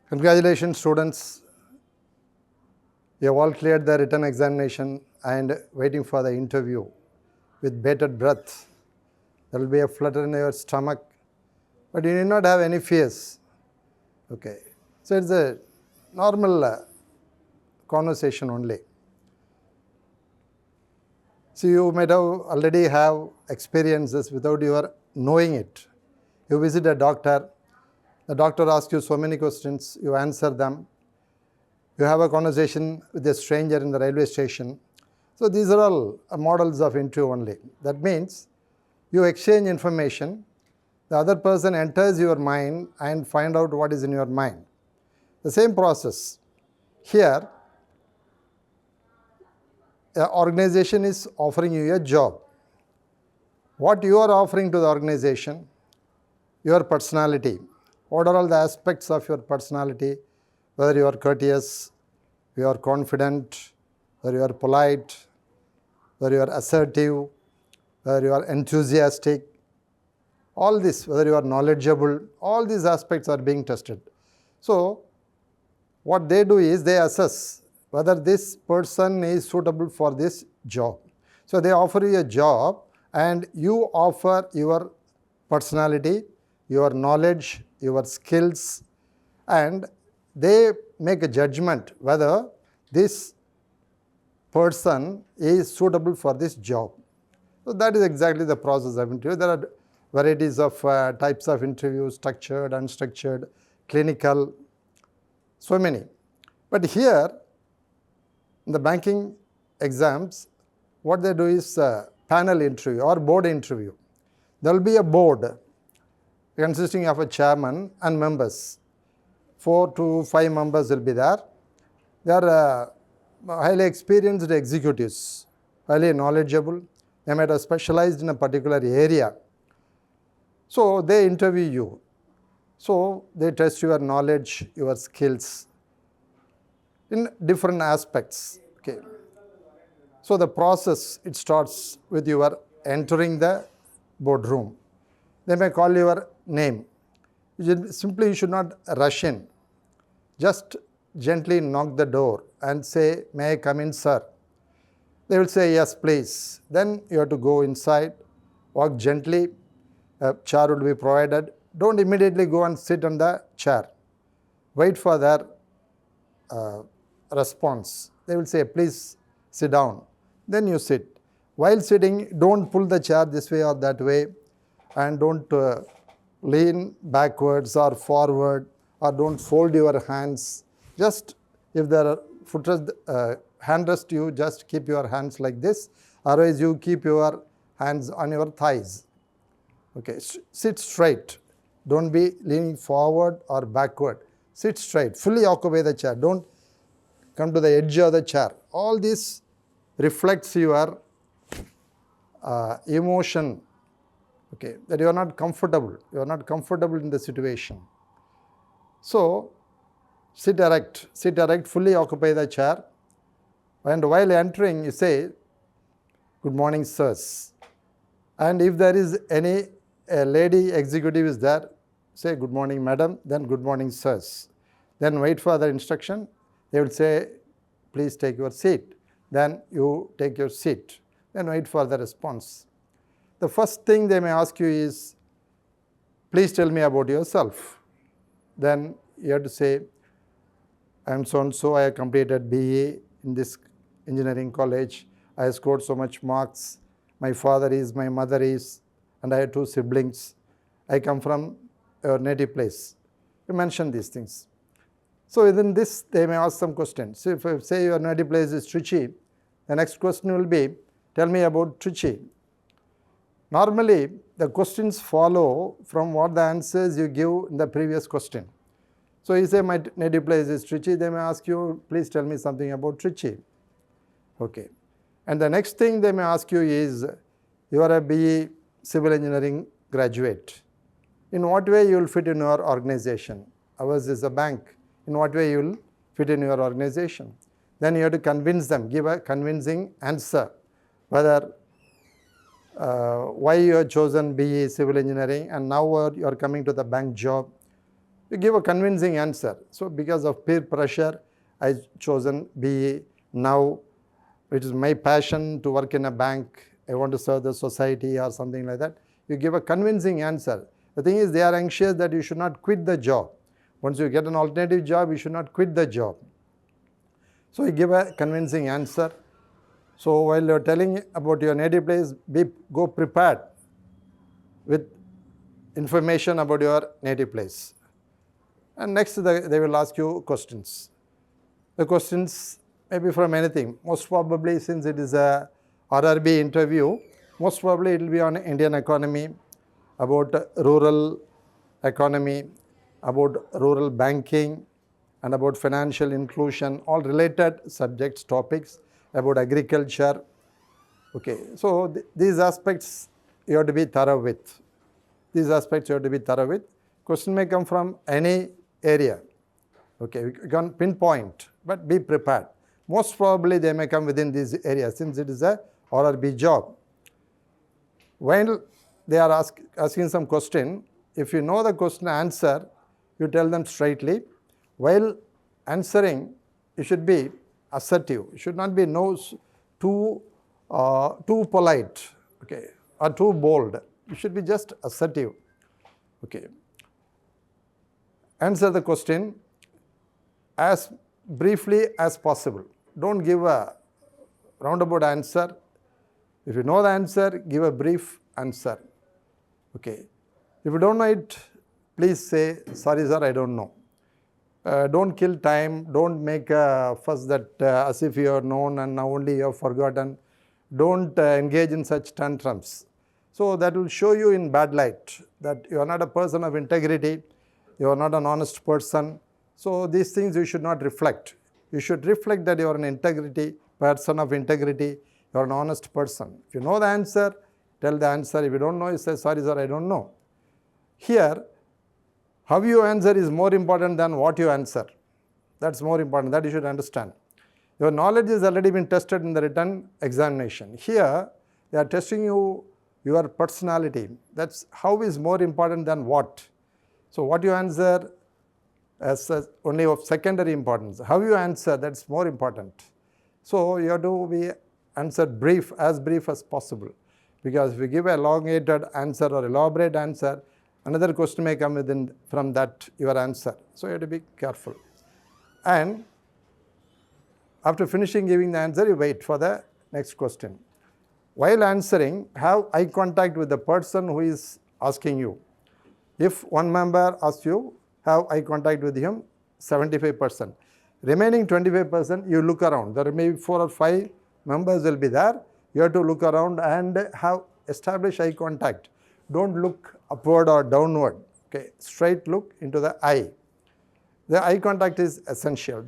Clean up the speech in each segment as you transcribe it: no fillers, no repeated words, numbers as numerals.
Congratulations, students. You have all cleared the written examination and waiting for the interview with bated breath. There will be a flutter in your stomach, but you need not have any fears. Okay. So it's a normal conversation only. So you might have already have experiences without your knowing it. You visit a doctor, the doctor asks you so many questions, you answer them. You have a conversation with a stranger in the railway station. So these are all models of interview only. That means you exchange information, the other person enters your mind and find out what is in your mind. The same process. Here, an organization is offering you a job. What you are offering to the organization? Your personality. What are all the aspects of your personality? Whether you are courteous, you are confident, whether you are polite, whether you are assertive, whether you are enthusiastic, all this, whether you are knowledgeable, all these aspects are being tested. So, what they do is they assess whether this person is suitable for this job. So, they offer you a job and you offer your personality, your knowledge, your skills, and they make a judgment whether this person is suitable for this job. So that is exactly the process of interview. There are varieties of types of interviews, structured, unstructured, clinical, so many. But here, in the banking exams, what they do is panel interview or board interview. There will be a board consisting of a chairman and members. 4 to 5 members will be there. They are highly experienced executives, highly knowledgeable. They might have specialized in a particular area. So they interview you. So they test your knowledge, your skills in different aspects. Okay. So the process, it starts with your entering the boardroom. They may call your name. You should not rush in. Just gently knock the door and say, "May I come in, sir?" They will say, "Yes, please." Then you have to go inside, walk gently, a chair will be provided. Don't immediately go and sit on the chair. Wait for their response. They will say, "Please sit down." Then you sit. While sitting, don't pull the chair this way or that way, and don't lean backwards or forward, or don't fold your hands. Just if there are footrest, hand rest, you just keep your hands like this. Otherwise, you keep your hands on your thighs. Okay, sit straight. Don't be leaning forward or backward. Sit straight. Fully occupy the chair. Don't come to the edge of the chair. All this reflects your emotion. Okay, that you are not comfortable. You are not comfortable in the situation. So, sit erect, fully occupy the chair. And while entering, you say, "Good morning, sirs." And if there is any lady executive is there, say, "Good morning, madam," then "Good morning, sirs." Then wait for the instruction. They will say, "Please take your seat." Then you take your seat. Then wait for the response. The first thing they may ask you is, "Please tell me about yourself." Then you have to say, "I am so and so, I have completed BE in this engineering college. I have scored so much marks. My father is, my mother is, and I have 2 siblings. I come from your native place." You mention these things. So within this, they may ask some questions. So if I say your native place is Trichy, the next question will be, "Tell me about Trichy." Normally, the questions follow from what the answers you give in the previous question. So you say, "My native place is Trichy," they may ask you, "Please tell me something about Trichy." Okay. And the next thing they may ask you is, "You are a BE civil engineering graduate. In what way you will fit in your organization? Ours is a bank. In what way you will fit in your organization?" Then you have to convince them, give a convincing answer, whether why you have chosen BE civil engineering and now you are coming to the bank job. You give a convincing answer. So because of peer pressure, I chosen BE. Now it is my passion to work in a bank. I want to serve the society or something like that. You give a convincing answer. The thing is, they are anxious that you should not quit the job. Once you get an alternative job, you should not quit the job. So you give a convincing answer. So while you are telling about your native place, go prepared with information about your native place. And next they will ask you questions. The questions may be from anything. Most probably, since it is a RRB interview, most probably it will be on Indian economy, about rural economy, about rural banking, and about financial inclusion, all related subjects, topics, about agriculture. Okay, so these aspects you have to be thorough with. These aspects you have to be thorough with. Question may come from any area. Okay, you can pinpoint, but be prepared. Most probably they may come within these areas since it is a RRB job. While they are asking some question, if you know the question answer, you tell them straightly. While answering, you should be assertive. You should not be too polite, okay, or too bold. You should be just assertive. Okay. Answer the question as briefly as possible. Don't give a roundabout answer. If you know the answer, give a brief answer. Okay. If you don't know it, please say, sorry sir, I don't know. Don't kill time. Don't make a fuss that as if you are known and now only you have forgotten. Don't engage in such tantrums. So that will show you in bad light that you are not a person of integrity. You are not an honest person. So these things you should not reflect. You should reflect that you are an person of integrity. You are an honest person. If you know the answer, tell the answer. If you don't know, you say, sorry sir, I don't know. Here, how you answer is more important than what you answer. That's more important. That you should understand. Your knowledge has already been tested in the written examination. Here, they are testing you, your personality. That's how is more important than what. So what you answer as only of secondary importance. How you answer, that's more important. So you have to be answered as brief as possible. Because if you give an elongated answer or elaborate answer, another question may come from that your answer. So you have to be careful. And after finishing giving the answer, you wait for the next question. While answering, have eye contact with the person who is asking you. If one member asks you, have eye contact with him, 75%. Remaining 25%, you look around. There may be 4 or 5 members will be there. You have to look around and establish eye contact. Don't look upward or downward. Okay, straight look into the eye. The eye contact is essential.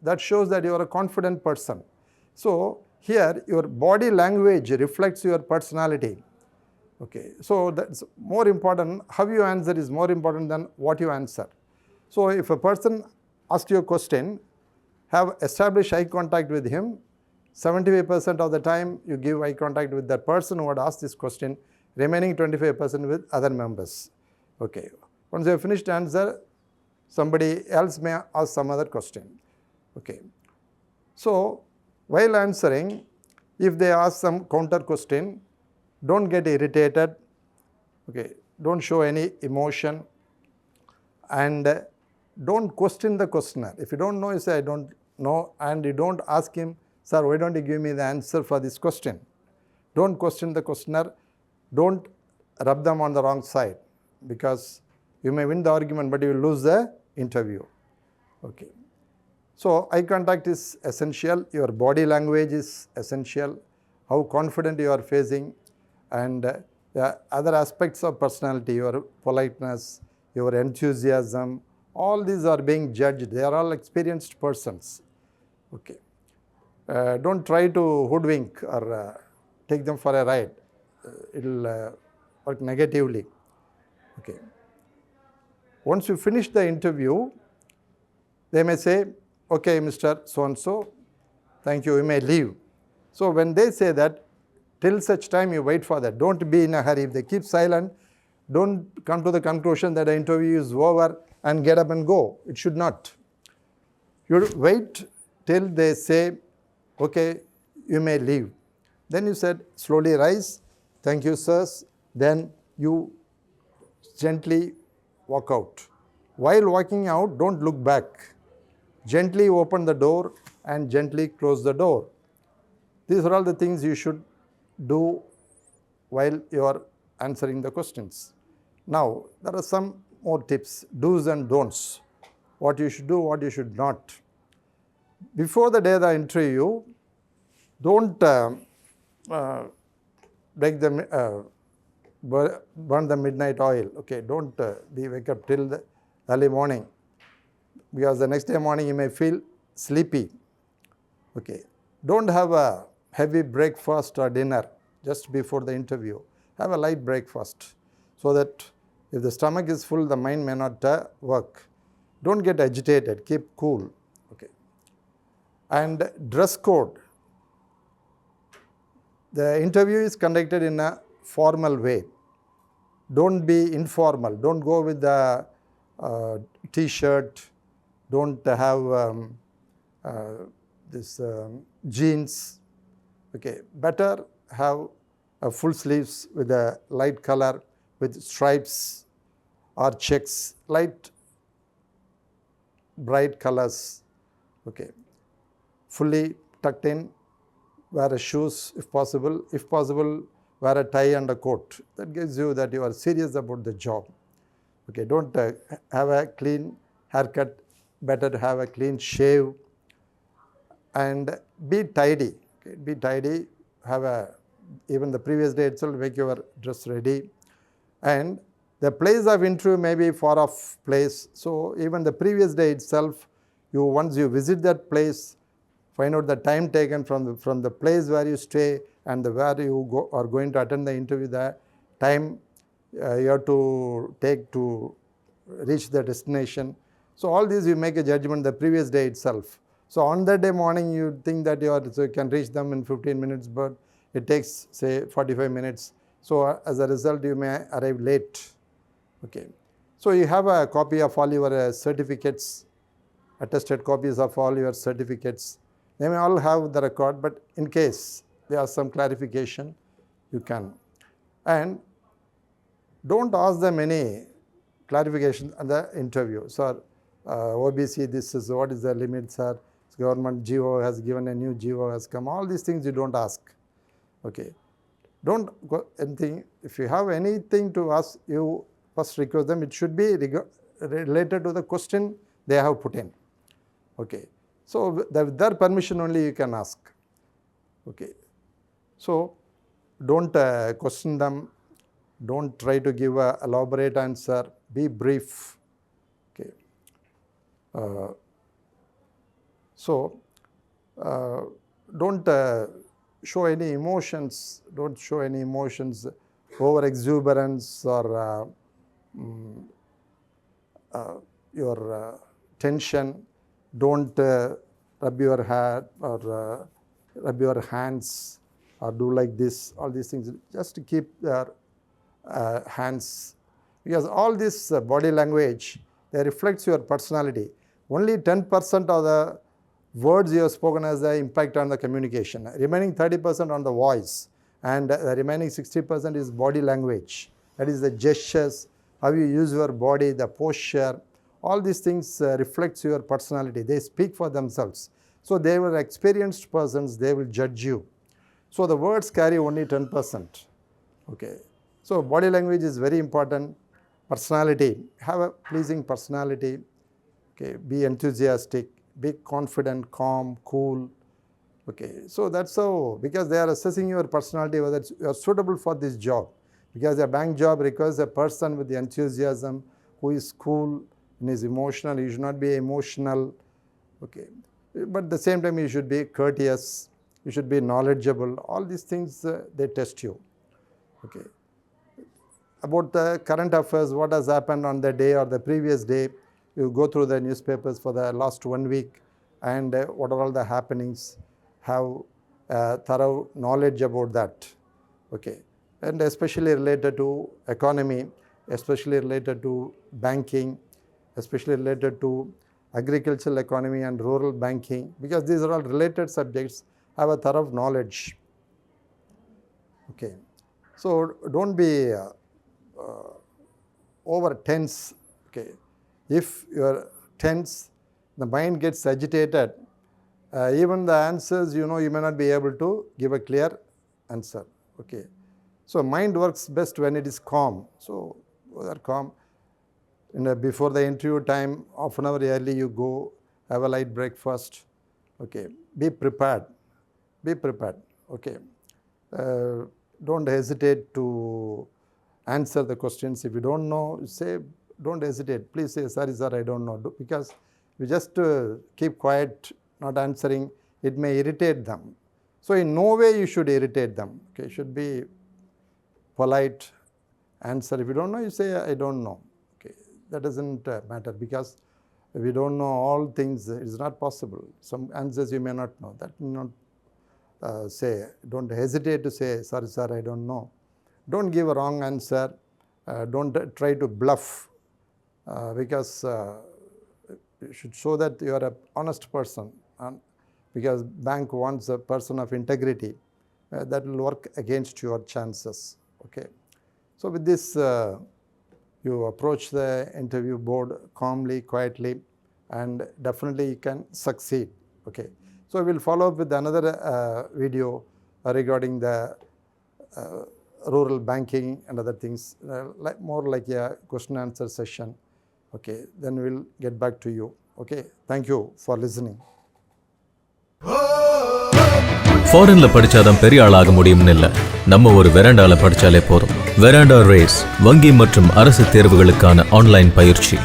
That shows that you are a confident person. So here your body language reflects your personality. Okay, so that's more important. How you answer is more important than what you answer. So if a person asks you a question, have established eye contact with him. 75% of the time you give eye contact with that person who had asked this question. Remaining 25% with other members. Okay. Once you have finished answer, somebody else may ask some other question. Okay. So while answering, if they ask some counter question, don't get irritated. Okay. Don't show any emotion. And don't question the questioner. If you don't know, you say, I don't know. And you don't ask him, sir, why don't you give me the answer for this question? Don't question the questioner. Don't rub them on the wrong side, because you may win the argument, but you will lose the interview. Okay. So eye contact is essential. Your body language is essential. How confident you are facing, and the other aspects of personality, your politeness, your enthusiasm, all these are being judged. They are all experienced persons. Okay. Don't try to hoodwink or take them for a ride. It will work negatively. Okay. Once you finish the interview, they may say, okay, Mr. So-and-so, thank you, you may leave. So when they say that, till such time you wait for that. Don't be in a hurry. If they keep silent, don't come to the conclusion that the interview is over and get up and go. It should not. You wait till they say, okay, you may leave. Then you said, slowly rise, thank you, sirs. Then you gently walk out. While walking out, don't look back. Gently open the door and gently close the door. These are all the things you should do while you are answering the questions. Now, there are some more tips, do's and don'ts. What you should do, what you should not. Before the day of the interview, don't burn the midnight oil. Okay, don't wake up till the early morning, because the next day morning you may feel sleepy. Okay, don't have a heavy breakfast or dinner just before the interview. Have a light breakfast, so that if the stomach is full, the mind may not work. Don't get agitated, keep cool. Okay, and dress code. The interview is conducted in a formal way. Don't be informal. Don't go with the t-shirt. Don't have jeans. Okay, better have a full sleeves with a light color, with stripes or checks, light bright colors. Okay, fully tucked in. Wear a shoes if possible. If possible, wear a tie and a coat. That gives you that you are serious about the job. Okay, don't have a clean haircut. Better to have a clean shave. And be tidy. Okay, be tidy. Even the previous day itself, make your dress ready. And the place of interview may be far off place. So even the previous day itself, once you visit that place, find out the time taken from the place where you stay and where you are going to attend the interview, the time you have to take to reach the destination. So all these you make a judgment the previous day itself. So on that day morning, you think that you can reach them in 15 minutes, but it takes, say, 45 minutes. So as a result, you may arrive late. Okay. So you have a copy of all your certificates, attested copies of all your certificates. They may all have the record, but in case there is some clarification, you can. And don't ask them any clarification at the interview. Sir, OBC, this is what is the limit, sir? Government GO has given a new GO has come. All these things you don't ask. Okay. Don't go anything. If you have anything to ask, you first request them. It should be related to the question they have put in. Okay. So with their permission only you can ask. Okay. So don't question them. Don't try to give an elaborate answer. Be brief. Okay. Don't show any emotions. Don't show any emotions, over exuberance or your tension. Don't rub your hair or rub your hands or do like this. All these things, just to keep their hands, because all this body language, they reflects your personality. Only 10% of the words you have spoken has the impact on the communication. Remaining 30% on the voice, and the remaining 60% is body language. That is the gestures, how you use your body, the posture. All these things reflects your personality. They speak for themselves. So they were experienced persons, they will judge you. So the words carry only 10%. Okay. So body language is very important. Personality, have a pleasing personality. Okay. Be enthusiastic, be confident, calm, cool. Okay. So that's how, because they are assessing your personality whether you are suitable for this job. Because a bank job requires a person with the enthusiasm, who is cool and is emotional. You should not be emotional. Okay. But at the same time, you should be courteous. You should be knowledgeable. All these things, they test you. Okay. About the current affairs, what has happened on the day or the previous day, you go through the newspapers for the last 1 week and what are all the happenings, have thorough knowledge about that. Okay. And especially related to economy, especially related to banking, especially related to agricultural economy and rural banking, because these are all related subjects, have a thorough knowledge. Okay. So don't be over tense. Okay. If you are tense, the mind gets agitated. Even the answers, you may not be able to give a clear answer. Okay. So mind works best when it is calm. So calm. Before the interview time, half an hour early you go, have a light breakfast. Okay. Be prepared. Be prepared. Okay. Don't hesitate to answer the questions. If you don't know, say, don't hesitate. Please say, sorry sir, I don't know. Because you just keep quiet, not answering, it may irritate them. So in no way you should irritate them. Okay, you should be polite, answer. If you don't know, you say, I don't know. Okay, that doesn't matter, because if you don't know all things, it's not possible. Some answers you may not know. That will not say. Don't hesitate to say, sorry sir, I don't know. Don't give a wrong answer. Don't try to bluff, because you should show that you are an honest person. Because bank wants a person of integrity. That will work against your chances. Okay. So with this, you approach the interview board calmly, quietly, and definitely you can succeed. Okay. So we will follow up with another video regarding the rural banking and other things, more like a question answer session. Okay. Then we will get back to you. Okay. Thank you for listening. ஃபாரின்ல படிச்சாதான் பெரிய ஆளாக முடியும்னு இல்ல, நம்ம ஒரு வெராண்டால படிச்சாலே போதும். Veranda race வங்கி மற்றும் அரசு தேர்வுகளுக்கான ஆன்லைன் பயிற்சி.